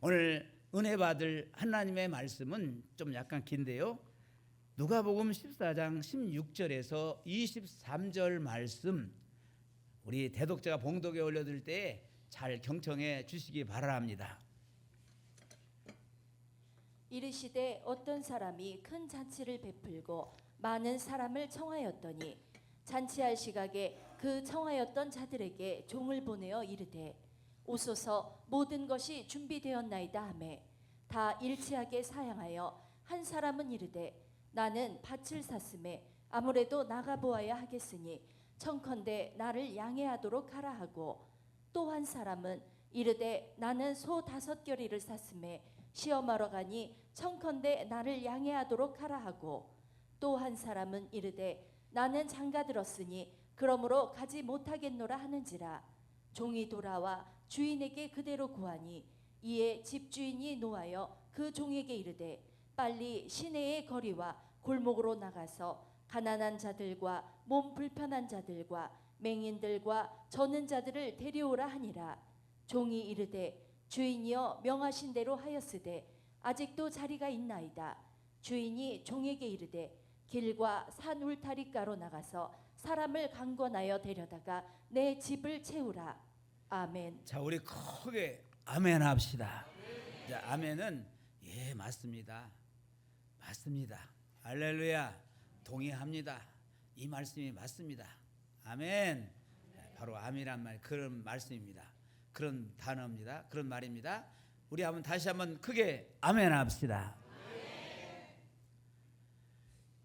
오늘 은혜 받을 하나님의 말씀은 좀 약간 긴데요. 누가복음 14장 16절에서 23절 말씀, 우리 대독자가 봉독에 올려드릴 때 잘 경청해 주시기 바랍니다. 이르시되 어떤 사람이 큰 잔치를 베풀고 많은 사람을 청하였더니 잔치할 시각에 그 청하였던 자들에게 종을 보내어 이르되 오소서 모든 것이 준비되었나이다 하매 다 일치하게 사양하여 한 사람은 이르되 나는 밭을 샀음에 아무래도 나가보아야 하겠으니 청컨대 나를 양해하도록 하라 하고 또 한 사람은 이르되 나는 소 5겨리를 샀음에 시험하러 가니 청컨대 나를 양해하도록 하라 하고 또 한 사람은 이르되 나는 장가들었으니 그러므로 가지 못하겠노라 하는지라. 종이 돌아와 주인에게 그대로 구하니 이에 집주인이 노하여 그 종에게 이르되 빨리 시내의 거리와 골목으로 나가서 가난한 자들과 몸 불편한 자들과 맹인들과 저는 자들을 데려오라 하니라. 종이 이르되 주인이여 명하신 대로 하였으되 아직도 자리가 있나이다. 주인이 종에게 이르되 길과 산 울타리가로 나가서 사람을 강권하여 데려다가 내 집을 채우라. 아멘. 자, 우리 크게 아멘 합시다. 자, 아멘은 예, 맞습니다. 맞습니다. 할렐루야. 동의합니다. 이 말씀이 맞습니다. 아멘. 바로 아멘이란 말, 그런 말씀입니다. 그런 단어입니다. 그런 말입니다. 우리 한번 다시 한번 크게 아멘 합시다.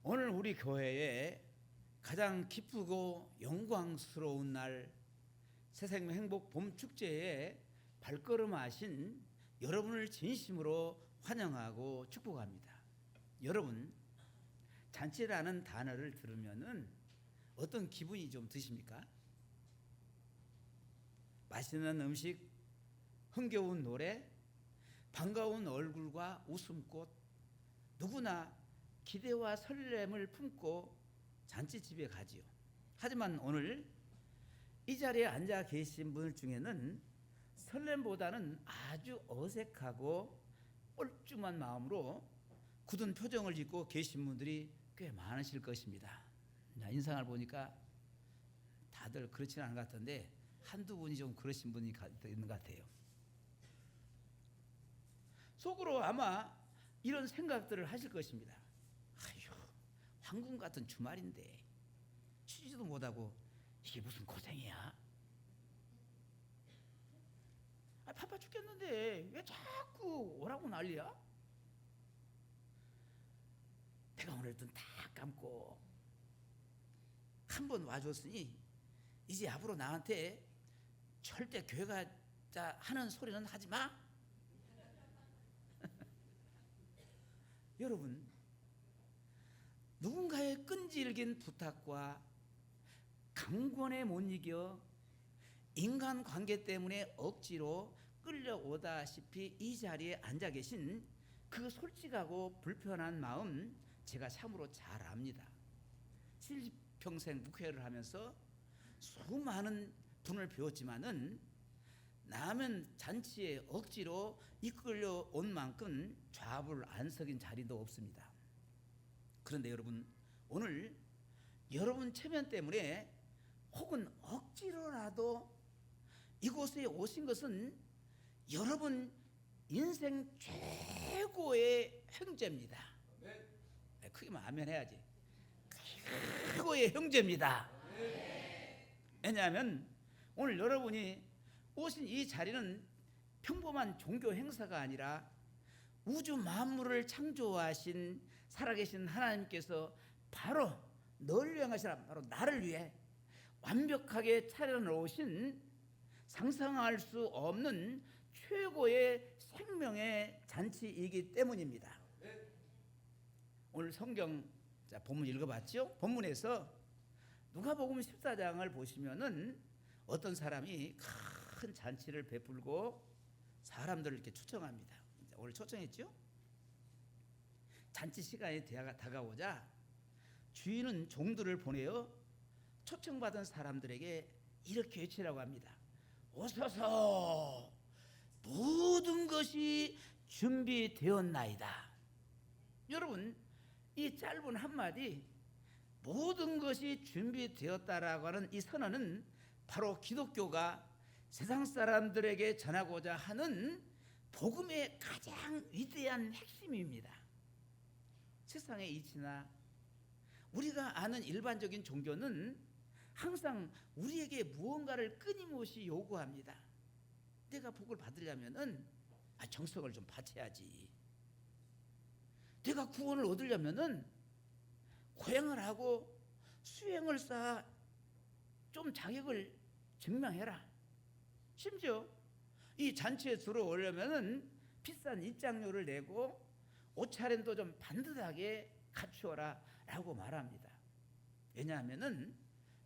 오늘 우리 교회에 가장 기쁘고 영광스러운 날, 새생명 행복 봄축제에 발걸음하신 여러분을 진심으로 환영하고 축복합니다. 여러분, 잔치라는 단어를 들으면은 어떤 기분이 좀 드십니까? 맛있는 음식, 흥겨운 노래, 반가운 얼굴과 웃음꽃, 누구나 기대와 설렘을 품고 잔치집에 가지요. 하지만 오늘 이 자리에 앉아 계신 분들 중에는 설렘보다는 아주 어색하고 뻘쭘한 마음으로 굳은 표정을 짓고 계신 분들이 꽤 많으실 것입니다. 인상을 보니까 다들 그렇지는 않은 것 같은데 한두 분이 좀 그러신 분이 있는 것 같아요. 속으로 아마 이런 생각들을 하실 것입니다. 아휴, 황금 같은 주말인데 쉬지도 못하고 이게 무슨 고생이야? 바빠 죽겠는데 왜 자꾸 오라고 난리야? 내가 오늘 눈 다 감고 한 번 와줬으니 이제 앞으로 나한테 절대 교회 가자 하는 소리는 하지 마. 여러분, 누군가의 끈질긴 부탁과 강권에 못 이겨 인간관계 때문에 억지로 끌려오다시피 이 자리에 앉아 계신 그 솔직하고 불편한 마음 제가 참으로 잘 압니다. 70평생 목회를 하면서 수많은 분을 배웠지만은 남은 잔치에 억지로 이끌려 온 만큼 좌불 안 석인 자리도 없습니다. 그런데 여러분, 오늘 여러분 체면 때문에 혹은 억지로라도 이곳에 오신 것은 여러분 인생 최고의 형제입니다. 크게 아멘 해야지. 최고의 형제입니다. 왜냐하면 오늘 여러분이 오신 이 자리는 평범한 종교 행사가 아니라 우주 만물을 창조하신 살아계신 하나님께서 바로 너를 위한 것이 아니라 바로 나를 위해 완벽하게 차려놓으신 상상할 수 없는 최고의 생명의 잔치이기 때문입니다. 오늘 성경 본문 읽어봤죠? 본문에서 누가복음 14장을 보시면은 어떤 사람이 큰 잔치를 베풀고 사람들을 이렇게 초청합니다. 오늘 초청했죠? 잔치 시간이 다가오자 주인은 종들을 보내어 초청받은 사람들에게 이렇게 외치라고 합니다. 오소서 모든 것이 준비되었나이다. 여러분, 이 짧은 한마디 모든 것이 준비되었다라고 하는 이 선언은 바로 기독교가 세상 사람들에게 전하고자 하는 복음의 가장 위대한 핵심입니다. 세상의 이치나 우리가 아는 일반적인 종교는 항상 우리에게 무언가를 끊임없이 요구합니다. 내가 복을 받으려면은 정성을 좀 바쳐야지. 내가 구원을 얻으려면은 고행을 하고 수행을 쌓아 좀 자격을 증명해라. 심지어 이 잔치에 들어오려면은 비싼 입장료를 내고 옷차림도 좀 반듯하게 갖추어라 라고 말합니다. 왜냐하면은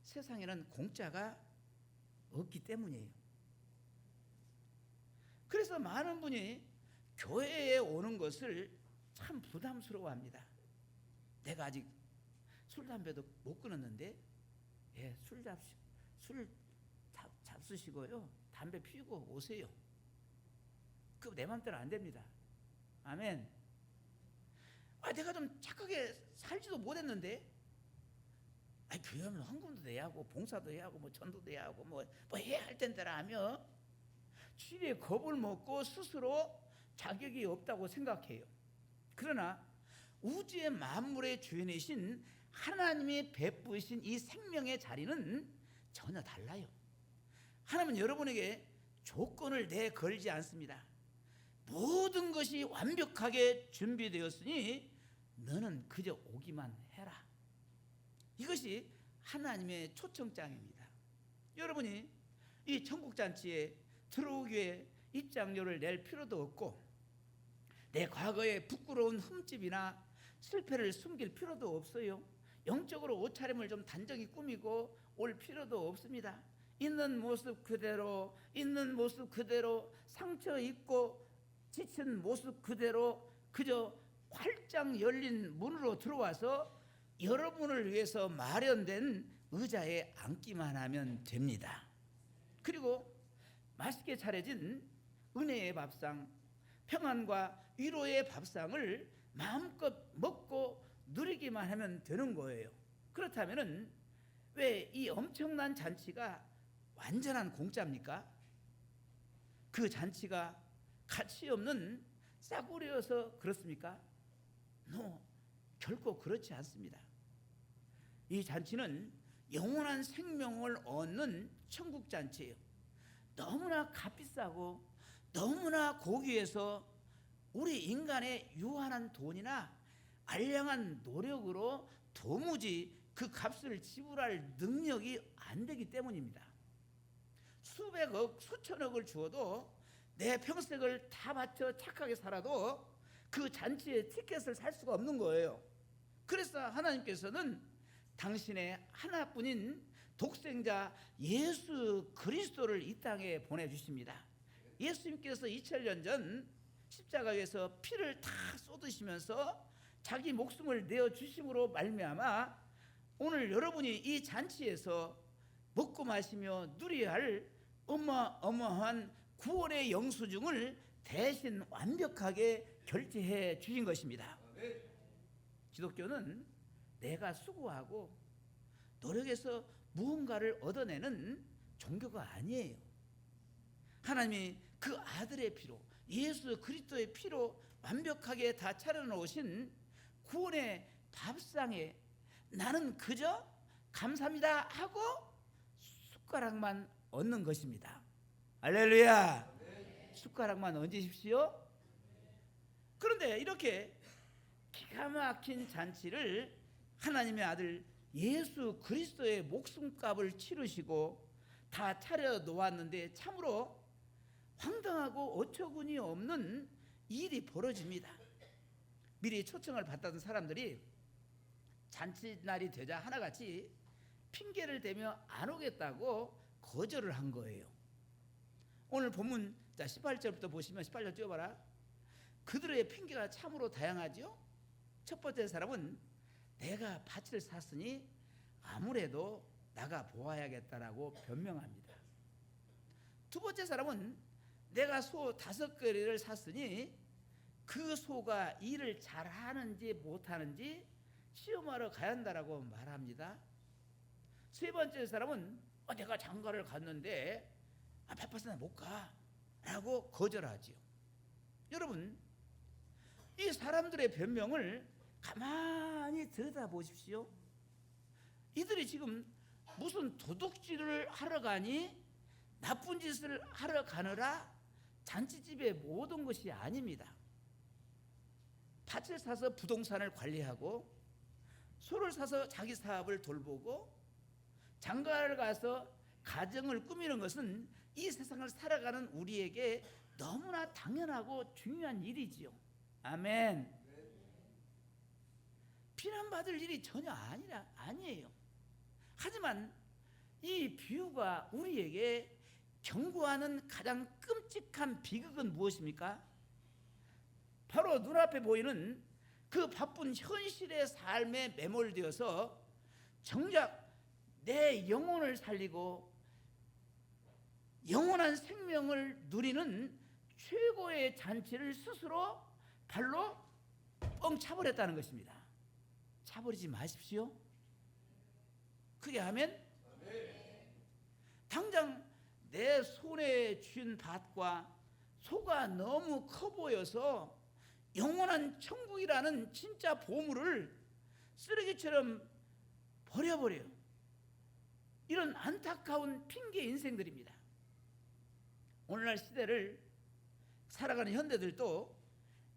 세상에는 공짜가 없기 때문이에요. 그래서 많은 분이 교회에 오는 것을 참 부담스러워합니다. 내가 아직 술 담배도 못 끊었는데 술 잡수시고요 담배 피우고 오세요. 그 내 맘대로 안 됩니다. 아멘. 내가 좀 착하게 살지도 못했는데 교회 하면 헌금도 해야 하고 봉사도 해야 하고 뭐 전도도 해야 하고 뭐 해야 할 텐데라 하며 취리에 겁을 먹고 스스로 자격이 없다고 생각해요. 그러나 우주의 만물의 주인이신 하나님이 베푸신 이 생명의 자리는 전혀 달라요. 하나님은 여러분에게 조건을 내걸지 않습니다. 모든 것이 완벽하게 준비되었으니 너는 그저 오기만 해라. 이것이 하나님의 초청장입니다. 여러분이 이 천국잔치에 들어오기 위해 입장료를 낼 필요도 없고 내 과거의 부끄러운 흠집이나 실패를 숨길 필요도 없어요. 영적으로 옷차림을 좀 단정히 꾸미고 올 필요도 없습니다. 있는 모습 그대로 상처 입고 지친 모습 그대로 그저 활짝 열린 문으로 들어와서 여러분을 위해서 마련된 의자에 앉기만 하면 됩니다. 그리고 맛있게 차려진 은혜의 밥상, 평안과 위로의 밥상을 마음껏 먹고 누리기만 하면 되는 거예요. 그렇다면 왜 이 엄청난 잔치가 완전한 공짜입니까? 그 잔치가 가치 없는 싸구려여서 그렇습니까? 결코 그렇지 않습니다. 이 잔치는 영원한 생명을 얻는 천국 잔치예요. 너무나 값비싸고 너무나 고귀해서 우리 인간의 유한한 돈이나 알량한 노력으로 도무지 그 값을 지불할 능력이 안 되기 때문입니다. 수백억, 수천억을 주어도 내 평생을 다 바쳐 착하게 살아도 그 잔치에 티켓을 살 수가 없는 거예요. 그래서 하나님께서는 당신의 하나뿐인 독생자 예수 그리스도를 이 땅에 보내주십니다. 예수님께서 2000년 전 십자가에서 피를 다 쏟으시면서 자기 목숨을 내어주심으로 말미암아 오늘 여러분이 이 잔치에서 먹고 마시며 누려야 할 어마어마한 구원의 영수증을 대신 완벽하게 결제해 주신 것입니다. 기독교는 내가 수고하고 노력해서 무언가를 얻어내는 종교가 아니에요. 하나님이 그 아들의 피로 예수 그리스도의 피로 완벽하게 다 차려놓으신 구원의 밥상에 나는 그저 감사합니다 하고 숟가락만 얹는 것입니다. 할렐루야. 숟가락만 얹으십시오. 그런데 이렇게 기가 막힌 잔치를 하나님의 아들 예수 그리스도의 목숨값을 치르시고 다 차려 놓았는데 참으로 황당하고 어처구니 없는 일이 벌어집니다. 미리 초청을 받았던 사람들이 잔치날이 되자 하나같이 핑계를 대며 안 오겠다고 거절을 한 거예요. 오늘 본문 18절부터 보시면 18절 띄워봐라. 그들의 핑계가 참으로 다양하죠. 첫 번째 사람은 내가 밭을 샀으니 아무래도 나가 보아야겠다라고 변명합니다. 두 번째 사람은 내가 소 5마리를 샀으니 그 소가 일을 잘하는지 못하는지 시험하러 가야 한다라고 말합니다. 세 번째 사람은 내가 장가를 갔는데 바빠서 못 가 라고 거절하지요. 여러분, 이 사람들의 변명을 가만히 들여다보십시오. 이들이 지금 무슨 도둑질을 하러 가니 나쁜 짓을 하러 가느라 잔치집에 못 온 것이 아닙니다. 밭을 사서 부동산을 관리하고 소를 사서 자기 사업을 돌보고 장가를 가서 가정을 꾸미는 것은 이 세상을 살아가는 우리에게 너무나 당연하고 중요한 일이지요. 아멘. 비난받을 일이 전혀 아니에요. 하지만 이 비유가 우리에게 경고하는 가장 끔찍한 비극은 무엇입니까? 바로 눈앞에 보이는 그 바쁜 현실의 삶에 매몰되어서 정작 내 영혼을 살리고 영원한 생명을 누리는 최고의 잔치를 스스로 발로 뻥 차버렸다는 것입니다. 차버리지 마십시오. 그게 하면 당장 내 손에 쥔 밭과 소가 너무 커 보여서 영원한 천국이라는 진짜 보물을 쓰레기처럼 버려버려요. 이런 안타까운 핑계 인생들입니다. 오늘날 시대를 살아가는 현대들도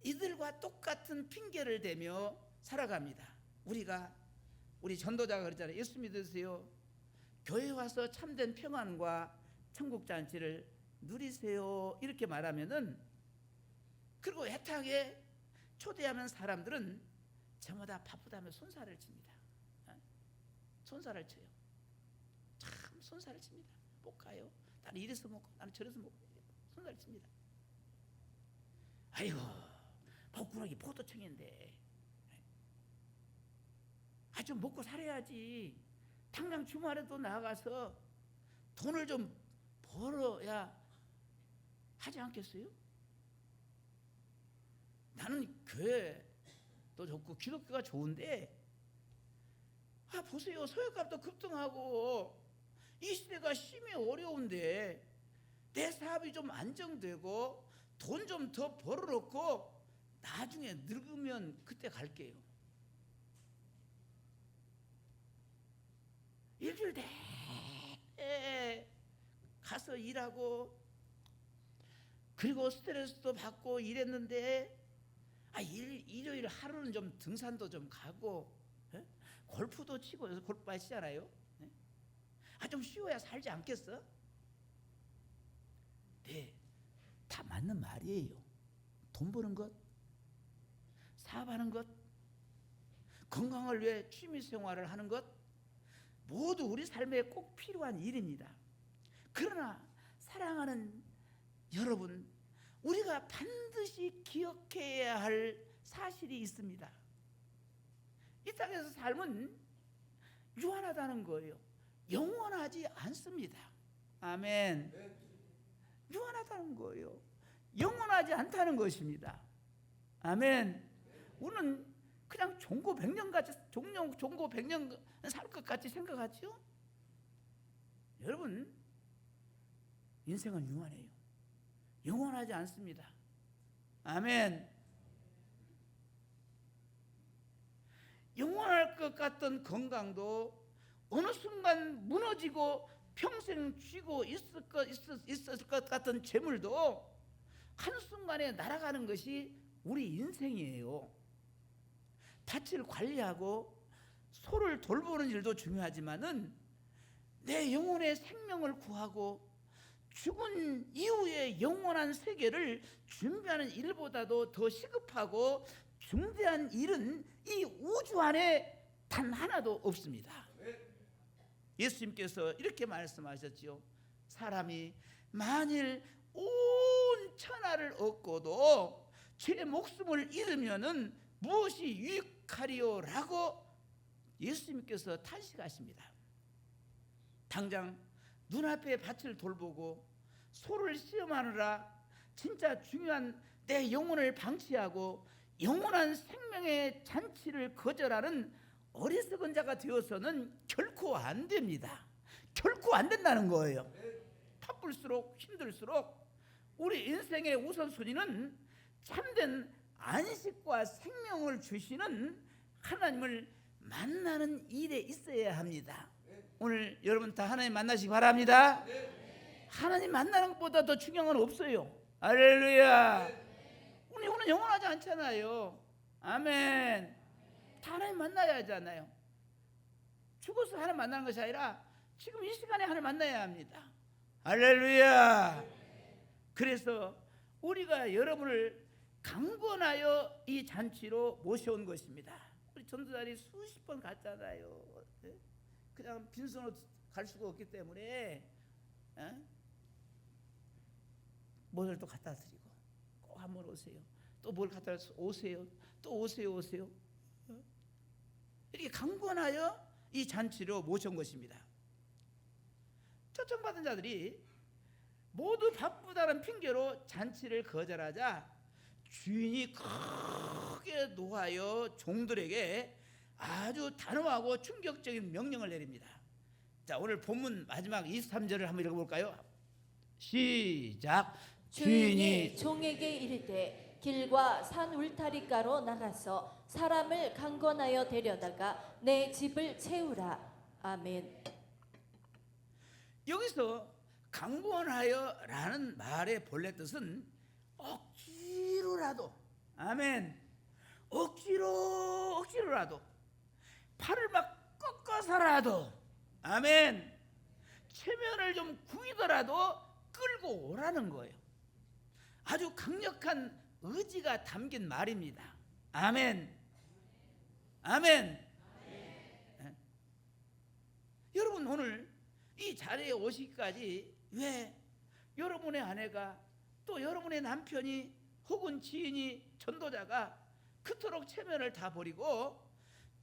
이들과 똑같은 핑계를 대며 살아갑니다. 우리 전도자가 그랬잖아요. 예수 믿으세요. 교회 와서 참된 평안과 천국 잔치를 누리세요. 이렇게 말하면은, 그리고 애타게 초대하는 사람들은 저마다 바쁘다며 손살을 칩니다. 손살을 쳐요. 참 손살을 칩니다. 못 가요. 나는 이래서 못 가, 나는 저래서 못 가. 손살을 칩니다. 아이고, 복구나기 포도청인데 좀 먹고 살아야지. 당장 주말에도 나가서 돈을 좀 벌어야 하지 않겠어요? 나는 교회도 좋고 기독교가 좋은데 보세요. 소유값도 급등하고 이 시대가 심히 어려운데 내 사업이 좀 안정되고 돈 좀 더 벌어놓고 나중에 늙으면 그때 갈게요. 일주일 내내 가서 일하고 그리고 스트레스도 받고 일했는데 일요일 하루는 좀 등산도 좀 가고 골프도 치고, 여기서 골프 많이 치잖아요. 좀 쉬어야 살지 않겠어? 네, 다 맞는 말이에요. 돈 버는 것, 사업하는 것, 건강을 위해 취미생활을 하는 것 모두 우리 삶에 꼭 필요한 일입니다. 그러나 사랑하는 여러분, 우리가 반드시 기억해야 할 사실이 있습니다. 이 땅에서 삶은 유한하다는 거예요. 영원하지 않습니다. 아멘. 유한하다는 거예요. 영원하지 않다는 것입니다. 아멘. 우리는 그냥 종고 100년 살 것 같이 생각하죠? 여러분, 인생은 유한해요. 영원하지 않습니다. 아멘. 영원할 것 같던 건강도 어느 순간 무너지고 평생 쥐고 있었을 것 같은 재물도 한순간에 날아가는 것이 우리 인생이에요. 밭을 관리하고 소를 돌보는 일도 중요하지만은 내 영혼의 생명을 구하고 죽은 이후의 영원한 세계를 준비하는 일보다도 더 시급하고 중대한 일은 이 우주 안에 단 하나도 없습니다. 예수님께서 이렇게 말씀하셨지요. 사람이 만일 온 천하를 얻고도 제 목숨을 잃으면은 무엇이 유익하리요? 라고 예수님께서 탄식하십니다. 당장 눈앞에 밭을 돌보고 소를 시험하느라 진짜 중요한 내 영혼을 방치하고 영원한 생명의 잔치를 거절하는 어리석은 자가 되어서는 결코 안 됩니다. 결코 안 된다는 거예요. 바쁠수록 힘들수록 우리 인생의 우선순위는 참된 안식과 생명을 주시는 하나님을 만나는 일에 있어야 합니다. 오늘 여러분 다 하나님 만나시기 바랍니다. 하나님 만나는 것보다 더 중요한 건 없어요. 할렐루야. 우리 영혼은 영원하지 않잖아요. 아멘. 다 하나님 만나야 하잖아요. 죽어서 하나님 만나는 것이 아니라 지금 이 시간에 하나님 만나야 합니다. 할렐루야. 그래서 우리가 여러분을 강권하여 이 잔치로 모셔온 것입니다. 우리 전도자들이 수십 번 갔잖아요. 그냥 빈손으로 갈 수가 없기 때문에 뭘 또 갖다 드리고 꼭 한번 오세요. 또 뭘 갖다 오세요. 또 오세요. 이렇게 강권하여 이 잔치로 모셔온 것입니다. 초청받은 자들이 모두 바쁘다는 핑계로 잔치를 거절하자 주인이 크게 노하여 종들에게 아주 단호하고 충격적인 명령을 내립니다. 자, 오늘 본문 마지막 23절을 한번 읽어볼까요? 시작. 주인이 종에게 이르되 길과 산 울타리가로 나가서 사람을 강권하여 데려다가 내 집을 채우라. 아멘. 여기서 강권하여라는 말의 본래 뜻은 억지로라도, 아멘, 억지로라도 팔을 막 꺾어서라도, 아멘, 체면을 좀 구이더라도 끌고 오라는 거예요. 아주 강력한 의지가 담긴 말입니다. 아멘. 아멘. 네. 여러분 오늘 이 자리에 오시기까지 왜 여러분의 아내가 또 여러분의 남편이 혹은 지인이 전도자가 그토록 체면을 다 버리고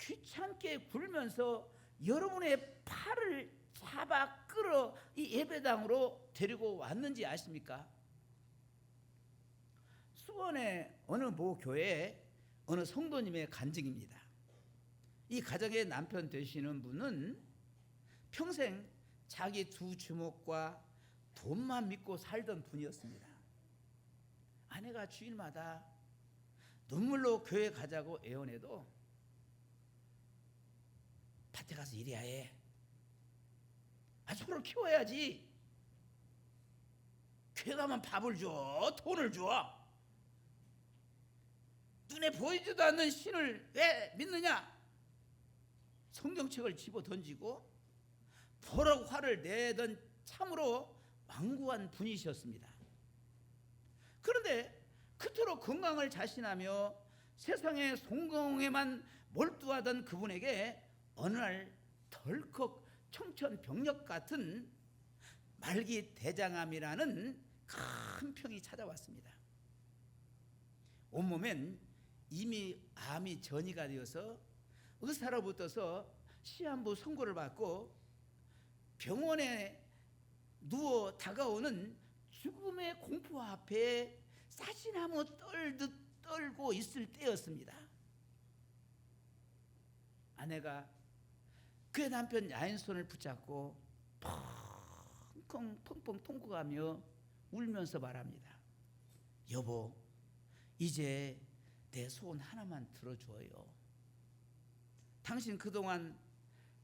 귀찮게 굴면서 여러분의 팔을 잡아 끌어 이 예배당으로 데리고 왔는지 아십니까? 수원의 어느 모 교회에 어느 성도님의 간증입니다. 이 가정의 남편 되시는 분은 평생 자기 두 주먹과 돈만 믿고 살던 분이었습니다. 아내가 주일마다 눈물로 교회 가자고 애원해도 밭에 가서 일해야 해. 소를 키워야지. 교회 가면 밥을 줘, 돈을 줘. 눈에 보이지도 않는 신을 왜 믿느냐? 성경책을 집어 던지고 보라고 화를 내던 참으로 완고한 분이셨습니다. 그런데 그토록 건강을 자신하며 세상의 성공에만 몰두하던 그분에게 어느 날 덜컥 청천벽력 같은 말기대장암이라는 큰 병이 찾아왔습니다. 온몸엔 이미 암이 전이가 되어서 의사로부터서 시한부 선고를 받고 병원에 누워 다가오는 죽음의 공포 앞에 사시나무 떨듯 떨고 있을 때였습니다. 아내가 그의 남편 야인손을 붙잡고 펑펑 통곡하며 울면서 말합니다. 여보, 이제 내 소원 하나만 들어줘요. 당신 그동안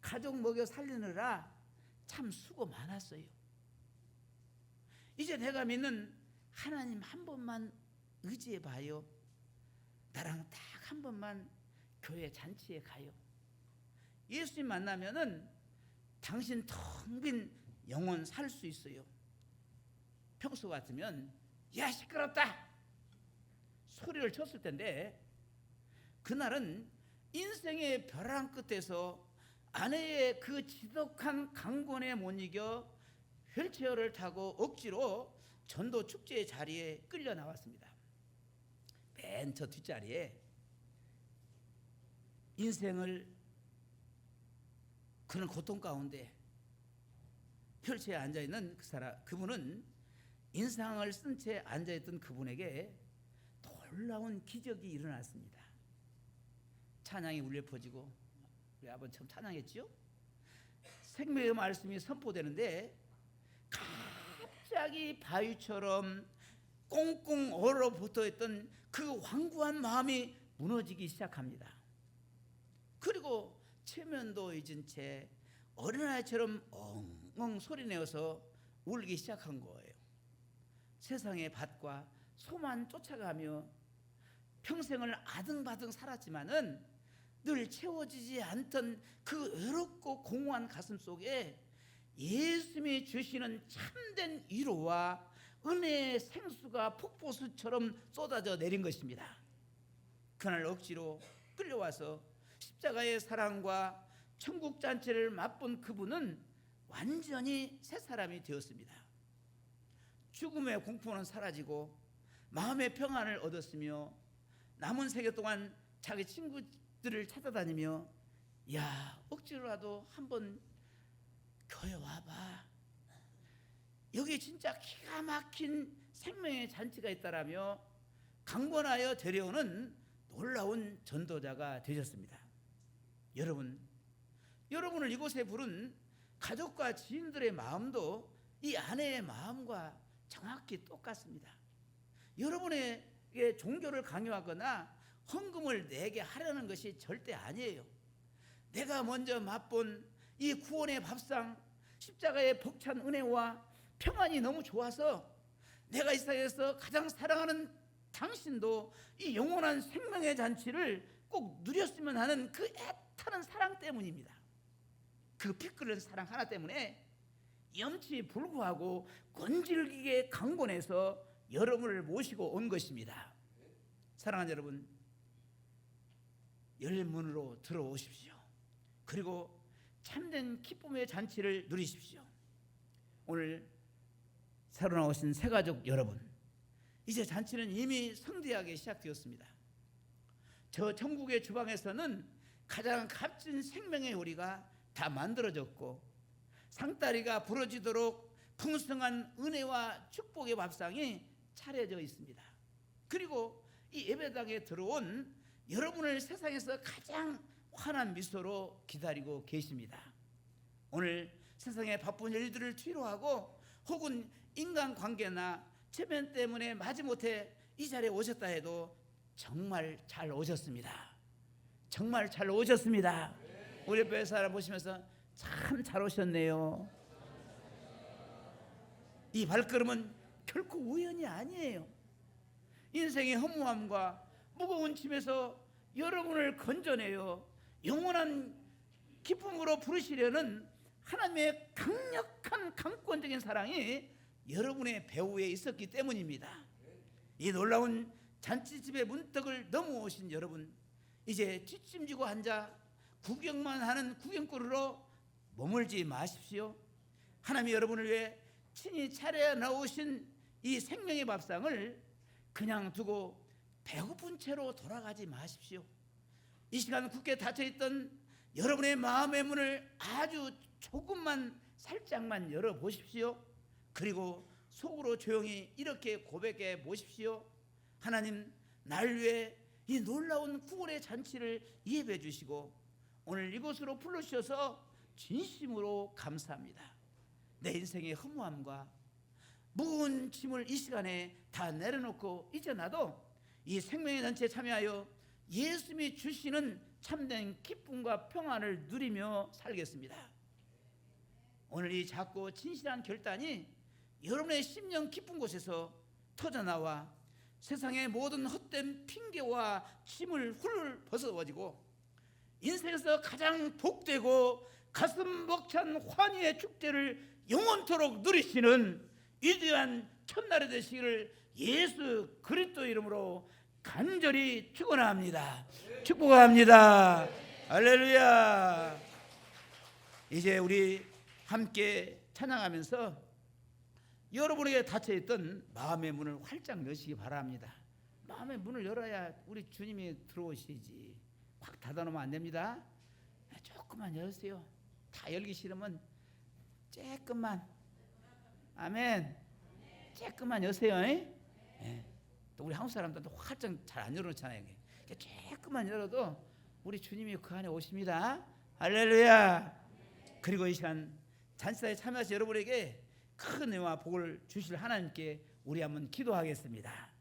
가족 먹여 살리느라 참 수고 많았어요. 이제 내가 믿는 하나님 한 번만 의지해봐요. 나랑 딱 한 번만 교회 잔치에 가요. 예수님 만나면은 당신 텅 빈 영혼 살 수 있어요. 평소 같으면 야 시끄럽다 소리를 쳤을 텐데 그날은 인생의 벼랑 끝에서 아내의 그 지독한 강권에 못 이겨 휠체어를 타고 억지로 전도 축제의 자리에 끌려 나왔습니다. 맨 저 뒷자리에 인생을 그런 고통 가운데 휠체어에 앉아있는 그분은 인상을 쓴 채 앉아있던 그분에게 놀라운 기적이 일어났습니다. 찬양이 울려 퍼지고, 우리 아버지 처음 찬양했죠? 생명의 말씀이 선포되는데 갑자기 바위처럼 꽁꽁 얼어붙어있던 그 완고한 마음이 무너지기 시작합니다. 그리고 체면도 잊은 채 어린아이처럼 엉엉 소리내어서 울기 시작한 거예요. 세상의 밭과 소만 쫓아가며 평생을 아등바등 살았지만은 늘 채워지지 않던 그 외롭고 공허한 가슴 속에 예수님이 주시는 참된 위로와 은혜의 생수가 폭포수처럼 쏟아져 내린 것입니다. 그날 억지로 끌려와서 십자가의 사랑과 천국 잔치를 맛본 그분은 완전히 새 사람이 되었습니다. 죽음의 공포는 사라지고 마음의 평안을 얻었으며 남은 세계 동안 자기 친구들을 찾아다니며, 야, 억지로라도 한번 교회 와봐, 여기 진짜 기가 막힌 생명의 잔치가 있다라며 강권하여 데려오는 놀라운 전도자가 되셨습니다. 여러분을 이곳에 부른 가족과 지인들의 마음도 이 아내의 마음과 정확히 똑같습니다. 여러분에게 종교를 강요하거나 헌금을 내게 하려는 것이 절대 아니에요. 내가 먼저 맛본 이 구원의 밥상, 십자가의 벅찬 은혜와 평안이 너무 좋아서 내가 이 세상에서 가장 사랑하는 당신도 이 영원한 생명의 잔치를 꼭 누렸으면 하는 그 애타는 사랑 때문입니다. 그 피 끓는 사랑 하나 때문에 염치 불구하고 끈질기게 강권해서 여러분을 모시고 온 것입니다. 사랑하는 여러분, 열문으로 들어오십시오. 그리고 참된 기쁨의 잔치를 누리십시오. 오늘 새로 나오신 새가족 여러분, 이제 잔치는 이미 성대하게 시작되었습니다. 저 천국의 주방에서는 가장 값진 생명의 요리가 다 만들어졌고 상다리가 부러지도록 풍성한 은혜와 축복의 밥상이 차려져 있습니다. 그리고 이 예배당에 들어온 여러분을 세상에서 가장 환한 미소로 기다리고 계십니다. 오늘 세상의 바쁜 일들을 뒤로하고 혹은 인간관계나 체면 때문에 마지못해 이 자리에 오셨다 해도 정말 잘 오셨습니다. 정말 잘 오셨습니다. 우리 옆에 사람 보시면서 참 잘 오셨네요. 이 발걸음은 결코 우연이 아니에요. 인생의 허무함과 무거운 짐에서 여러분을 건져내어 영원한 기쁨으로 부르시려는 하나님의 강력한 강권적인 사랑이 여러분의 배후에 있었기 때문입니다. 이 놀라운 잔치집의 문턱을 넘어오신 여러분, 이제 뒷짐지고 앉아 구경만 하는 구경거리로 머물지 마십시오. 하나님이 여러분을 위해 친히 차려 나오신 이 생명의 밥상을 그냥 두고 배고픈 채로 돌아가지 마십시오. 이 시간 굳게 닫혀있던 여러분의 마음의 문을 아주 조금만 살짝만 열어보십시오. 그리고 속으로 조용히 이렇게 고백해 보십시오. 하나님, 날 위해 이 놀라운 구원의 잔치를 예배해 주시고 오늘 이곳으로 불러주셔서 진심으로 감사합니다. 내 인생의 허무함과 무거운 짐을 이 시간에 다 내려놓고 이제 나도 이 생명의 잔치에 참여하여 예수님이 주시는 참된 기쁨과 평안을 누리며 살겠습니다. 오늘 이 작고 진실한 결단이 여러분의 심령 깊은 곳에서 터져나와 세상의 모든 헛된 핑계와 짐을 훌 벗어버리고 인생에서 가장 복되고 가슴 벅찬 환희의 축제를 영원토록 누리시는 위대한 첫날이 되시기를 예수 그리스도 이름으로 간절히 축원합니다. 축복합니다. 할렐루야. 이제 우리 함께 찬양하면서 여러분에게 닫혀있던 마음의 문을 활짝 여시기 바랍니다. 마음의 문을 열어야 우리 주님이 들어오시지. 확 닫아놓으면 안 됩니다. 조금만 열으세요. 다 열기 싫으면 조금만. 아멘. 쬐끄만 여세요. 예. 또 우리 한국 사람들도 활짝 잘 안 열어놓잖아요. 이렇게 쬐끄만 열어도 우리 주님이 그 안에 오십니다. 할렐루야. 그리고 이 시간 잔치사에 참여하신 여러분에게 큰 은혜와 복을 주실 하나님께 우리 한번 기도하겠습니다.